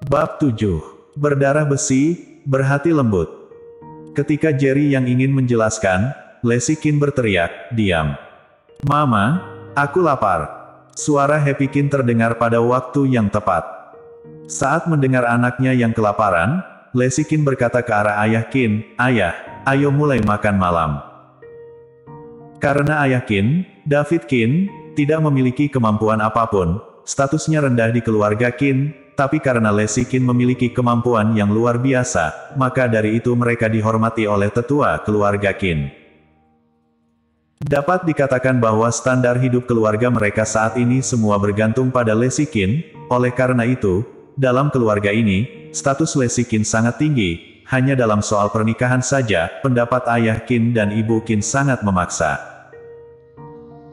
Bab 7. Berdarah besi, berhati lembut. Ketika Jerry yang ingin menjelaskan, Leslie Kin berteriak, "Diam. Mama, aku lapar." Suara Happy Kin terdengar pada waktu yang tepat. Saat mendengar anaknya yang kelaparan, Leslie Kin berkata ke arah ayah Kin, "Ayah, ayo mulai makan malam." Karena ayah Kin, David Kin, tidak memiliki kemampuan apapun, statusnya rendah di keluarga Kin, tapi karena Leslie Kin memiliki kemampuan yang luar biasa, maka dari itu mereka dihormati oleh tetua keluarga Kin. Dapat dikatakan bahwa standar hidup keluarga mereka saat ini semua bergantung pada Leslie Kin, oleh karena itu, dalam keluarga ini, status Leslie Kin sangat tinggi, hanya dalam soal pernikahan saja, pendapat ayah Kin dan ibu Kin sangat memaksa.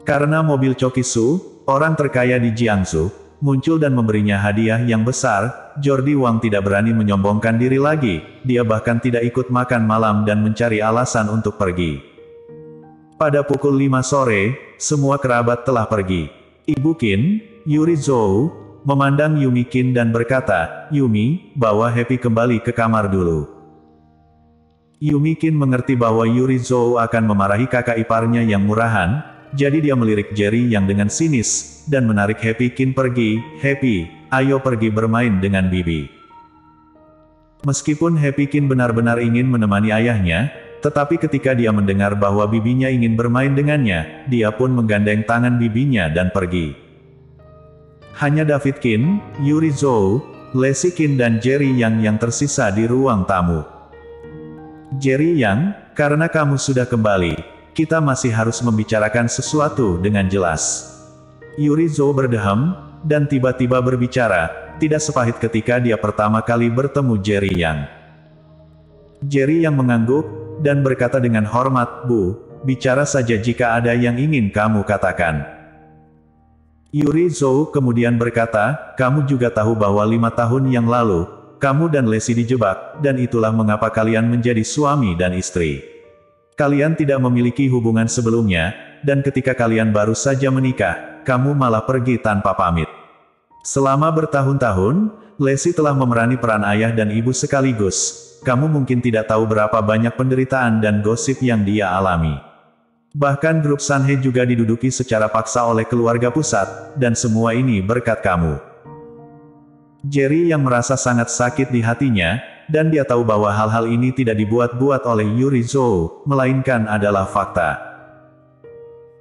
Karena mobil Chokisu, orang terkaya di Jiangsu, muncul dan memberinya hadiah yang besar, Jordi Wang tidak berani menyombongkan diri lagi, dia bahkan tidak ikut makan malam dan mencari alasan untuk pergi. Pada pukul 5 sore, semua kerabat telah pergi. Ibu Kin, Yuri Zhou, memandang Yumi Kin dan berkata, "Yumi, bawa Happy kembali ke kamar dulu." Yumi Kin mengerti bahwa Yuri Zhou akan memarahi kakak iparnya yang murahan, jadi dia melirik Jerry yang dengan sinis, dan menarik Happy Kin pergi. "Happy, ayo pergi bermain dengan Bibi." Meskipun Happy Kin benar-benar ingin menemani ayahnya, tetapi ketika dia mendengar bahwa bibinya ingin bermain dengannya, dia pun menggandeng tangan bibinya dan pergi. Hanya David Kin, Yuri Zhou, Leslie Kin dan Jerry yang tersisa di ruang tamu. "Jerry Yang, karena kamu sudah kembali, kita masih harus membicarakan sesuatu dengan jelas." Yuri Zhou berdeham, dan tiba-tiba berbicara, tidak sepahit ketika dia pertama kali bertemu Jerry Yang. Jerry Yang mengangguk, dan berkata dengan hormat, "Bu, bicara saja jika ada yang ingin kamu katakan." Yuri Zhou kemudian berkata, "Kamu juga tahu bahwa 5 tahun yang lalu, kamu dan Leslie dijebak, dan itulah mengapa kalian menjadi suami dan istri. Kalian tidak memiliki hubungan sebelumnya, dan ketika kalian baru saja menikah, kamu malah pergi tanpa pamit. Selama bertahun-tahun, Leslie telah memerani peran ayah dan ibu sekaligus. Kamu mungkin tidak tahu berapa banyak penderitaan dan gosip yang dia alami. Bahkan grup Sanhe juga diduduki secara paksa oleh keluarga pusat, dan semua ini berkat kamu." Jerry yang merasa sangat sakit di hatinya, dan dia tahu bahwa hal-hal ini tidak dibuat-buat oleh Yuri Zhou, melainkan adalah fakta.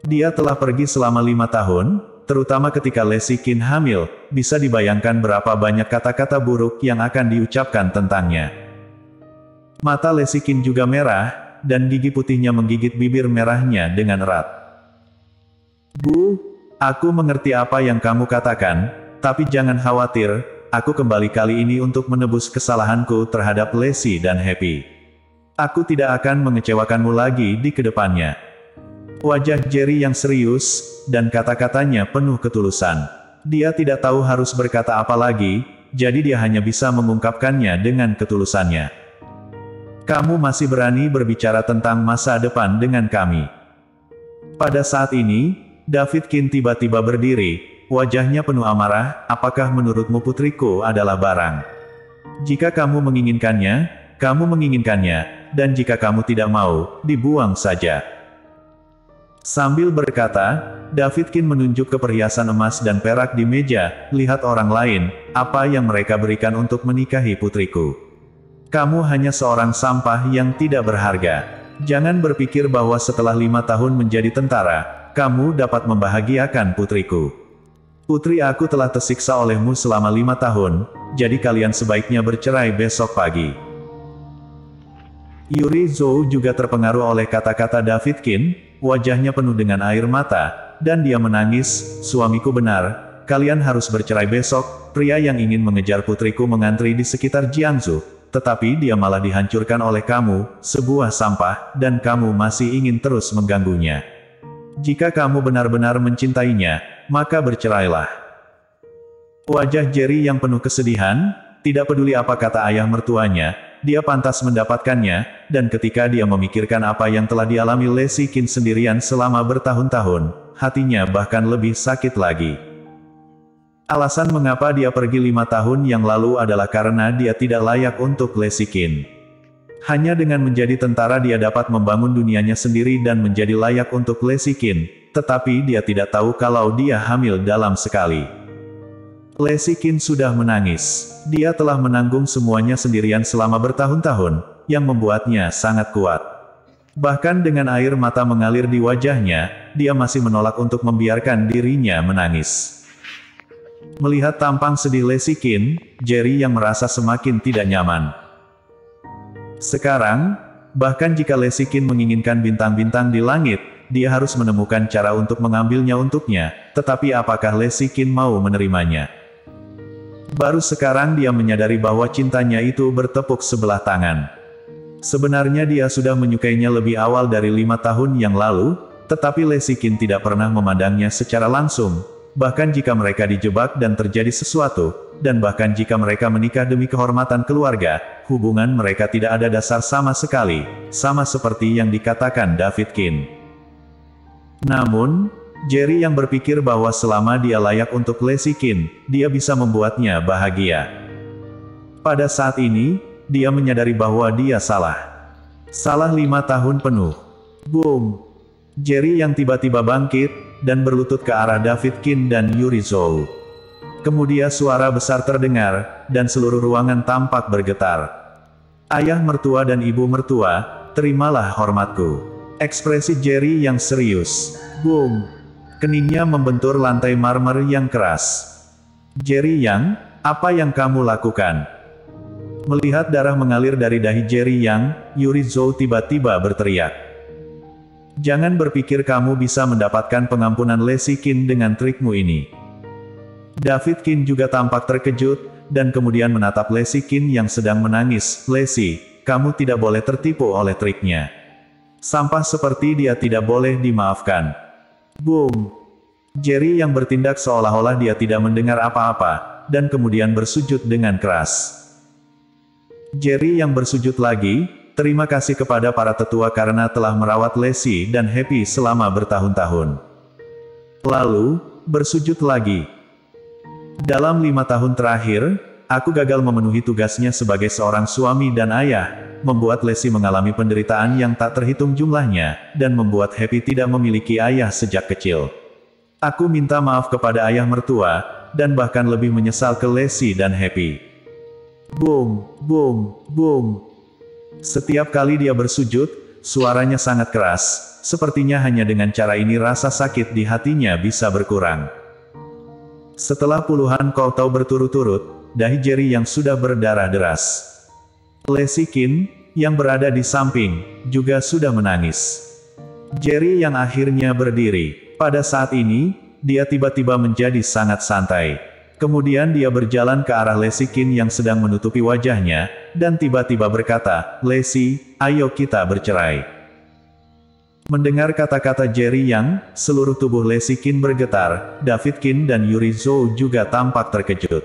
Dia telah pergi selama 5 tahun, terutama ketika Leslie Kin hamil, bisa dibayangkan berapa banyak kata-kata buruk yang akan diucapkan tentangnya. Mata Leslie Kin juga merah, dan gigi putihnya menggigit bibir merahnya dengan erat. "Bu, aku mengerti apa yang kamu katakan, tapi jangan khawatir, aku kembali kali ini untuk menebus kesalahanku terhadap Leslie dan Happy. Aku tidak akan mengecewakanmu lagi di kedepannya." Wajah Jerry yang serius, dan kata-katanya penuh ketulusan. Dia tidak tahu harus berkata apa lagi, jadi dia hanya bisa mengungkapkannya dengan ketulusannya. "Kamu masih berani berbicara tentang masa depan dengan kami." Pada saat ini, David Kin tiba-tiba berdiri, wajahnya penuh amarah. "Apakah menurutmu putriku adalah barang? Jika kamu menginginkannya, dan jika kamu tidak mau, dibuang saja." Sambil berkata, David Kin menunjuk ke perhiasan emas dan perak di meja. "Lihat orang lain, apa yang mereka berikan untuk menikahi putriku. Kamu hanya seorang sampah yang tidak berharga. Jangan berpikir bahwa setelah 5 tahun menjadi tentara, kamu dapat membahagiakan putriku. Putri aku telah tersiksa olehmu selama 5 tahun, jadi kalian sebaiknya bercerai besok pagi." Yuri Zhou juga terpengaruh oleh kata-kata David Kin, wajahnya penuh dengan air mata, dan dia menangis, "Suamiku benar, kalian harus bercerai besok." Pria yang ingin mengejar putriku mengantri di sekitar Jiangsu, tetapi dia malah dihancurkan oleh kamu, sebuah sampah, dan kamu masih ingin terus mengganggunya. Jika kamu benar-benar mencintainya, maka bercerailah. Wajah Jerry yang penuh kesedihan, tidak peduli apa kata ayah mertuanya, dia pantas mendapatkannya, dan ketika dia memikirkan apa yang telah dialami Leslie Kin sendirian selama bertahun-tahun, hatinya bahkan lebih sakit lagi. Alasan mengapa dia pergi 5 tahun yang lalu adalah karena dia tidak layak untuk Lesikin. Hanya dengan menjadi tentara dia dapat membangun dunianya sendiri dan menjadi layak untuk Lesikin, tetapi dia tidak tahu kalau dia hamil dalam sekali. Lesikin sudah menangis. Dia telah menanggung semuanya sendirian selama bertahun-tahun, yang membuatnya sangat kuat. Bahkan dengan air mata mengalir di wajahnya, dia masih menolak untuk membiarkan dirinya menangis. Melihat tampang sedih Lesikin, Jerry yang merasa semakin tidak nyaman. Sekarang, bahkan jika Lesikin menginginkan bintang-bintang di langit, dia harus menemukan cara untuk mengambilnya untuknya, tetapi apakah Lesikin mau menerimanya? Baru sekarang dia menyadari bahwa cintanya itu bertepuk sebelah tangan. Sebenarnya dia sudah menyukainya lebih awal dari 5 tahun yang lalu, tetapi Lesikin tidak pernah memandangnya secara langsung. Bahkan jika mereka dijebak dan terjadi sesuatu, dan bahkan jika mereka menikah demi kehormatan keluarga, hubungan mereka tidak ada dasar sama sekali, sama seperti yang dikatakan David Keane. Namun, Jerry yang berpikir bahwa selama dia layak untuk Lesikin, dia bisa membuatnya bahagia. Pada saat ini, dia menyadari bahwa dia salah. Salah 5 tahun penuh. Boom! Jerry yang tiba-tiba bangkit, dan berlutut ke arah David Keane dan Yuri Zhou. Kemudian suara besar terdengar, dan seluruh ruangan tampak bergetar. Ayah mertua dan ibu mertua, terimalah hormatku. Ekspresi Jerry yang serius. Boom! Keningnya membentur lantai marmer yang keras. Jerry Yang, apa yang kamu lakukan? Melihat darah mengalir dari dahi Jerry Yang, Yuri Zhou tiba-tiba berteriak. Jangan berpikir kamu bisa mendapatkan pengampunan Lesikin dengan trikmu ini. David Keane juga tampak terkejut, dan kemudian menatap Lesikin yang sedang menangis. Lesi, kamu tidak boleh tertipu oleh triknya. Sampah seperti dia tidak boleh dimaafkan. Boom! Jerry yang bertindak seolah-olah dia tidak mendengar apa-apa, dan kemudian bersujud dengan keras. Jerry yang bersujud lagi, terima kasih kepada para tetua karena telah merawat Lesi dan Happy selama bertahun-tahun. Lalu, bersujud lagi. Dalam 5 tahun terakhir, aku gagal memenuhi tugasnya sebagai seorang suami dan ayah, membuat Lesi mengalami penderitaan yang tak terhitung jumlahnya, dan membuat Happy tidak memiliki ayah sejak kecil. Aku minta maaf kepada ayah mertua, dan bahkan lebih menyesal ke Lesi dan Happy. Boom, boom, boom. Setiap kali dia bersujud, suaranya sangat keras, sepertinya hanya dengan cara ini rasa sakit di hatinya bisa berkurang. Setelah puluhan kota berturut-turut, dahi Jerry yang sudah berdarah deras. Lesikin, yang berada di samping, juga sudah menangis. Jerry yang akhirnya berdiri. Pada saat ini, dia tiba-tiba menjadi sangat santai. Kemudian dia berjalan ke arah Lesikin yang sedang menutupi wajahnya, dan tiba-tiba berkata, Lesi, ayo kita bercerai. Mendengar kata-kata Jerry Yang, seluruh tubuh Lesikin bergetar, David Keane dan Yuri Zhou juga tampak terkejut.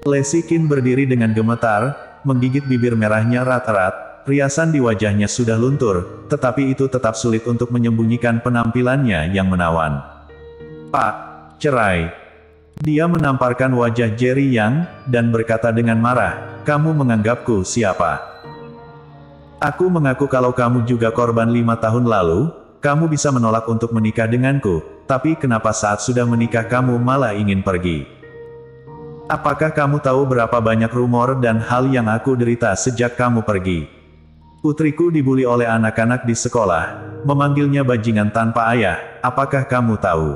Lesikin berdiri dengan gemetar, menggigit bibir merahnya erat-erat, riasan di wajahnya sudah luntur, tetapi itu tetap sulit untuk menyembunyikan penampilannya yang menawan. Pak, cerai. Dia menamparkan wajah Jerry Yang, dan berkata dengan marah, kamu menganggapku siapa? Aku mengaku kalau kamu juga korban 5 tahun lalu, kamu bisa menolak untuk menikah denganku, tapi kenapa saat sudah menikah kamu malah ingin pergi? Apakah kamu tahu berapa banyak rumor dan hal yang aku derita sejak kamu pergi? Putriku dibuli oleh anak-anak di sekolah, memanggilnya bajingan tanpa ayah, apakah kamu tahu?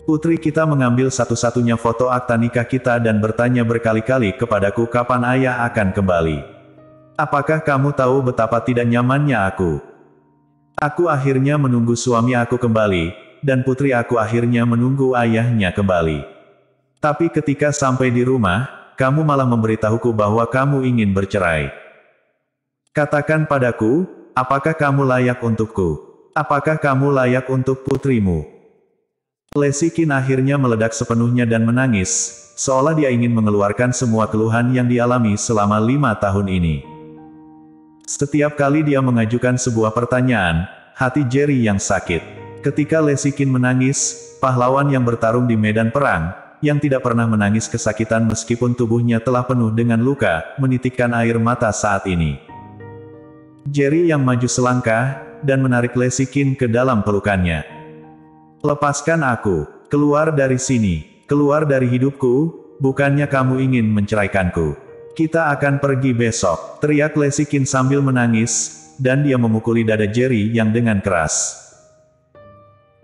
Putri kita mengambil satu-satunya foto akta nikah kita dan bertanya berkali-kali kepadaku kapan ayah akan kembali. Apakah kamu tahu betapa tidak nyamannya aku? Aku akhirnya menunggu suami aku kembali, dan putri aku akhirnya menunggu ayahnya kembali. Tapi ketika sampai di rumah, kamu malah memberitahuku bahwa kamu ingin bercerai. Katakan padaku, apakah kamu layak untukku? Apakah kamu layak untuk putrimu? Lesikin akhirnya meledak sepenuhnya dan menangis, seolah dia ingin mengeluarkan semua keluhan yang dialami selama 5 tahun ini. Setiap kali dia mengajukan sebuah pertanyaan, hati Jerry yang sakit. Ketika Lesikin menangis, pahlawan yang bertarung di medan perang, yang tidak pernah menangis kesakitan meskipun tubuhnya telah penuh dengan luka, menitikkan air mata saat ini. Jerry yang maju selangkah, dan menarik Lesikin ke dalam pelukannya. "Lepaskan aku, keluar dari sini, keluar dari hidupku, bukannya kamu ingin menceraikanku. Kita akan pergi besok," teriak Lesikin sambil menangis, dan dia memukuli dada Jerry yang dengan keras.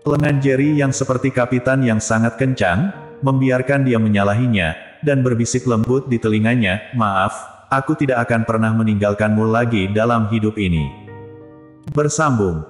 Lengan Jerry yang seperti kapitan yang sangat kencang, membiarkan dia menyalahinya, dan berbisik lembut di telinganya, "Maaf, aku tidak akan pernah meninggalkanmu lagi dalam hidup ini." Bersambung.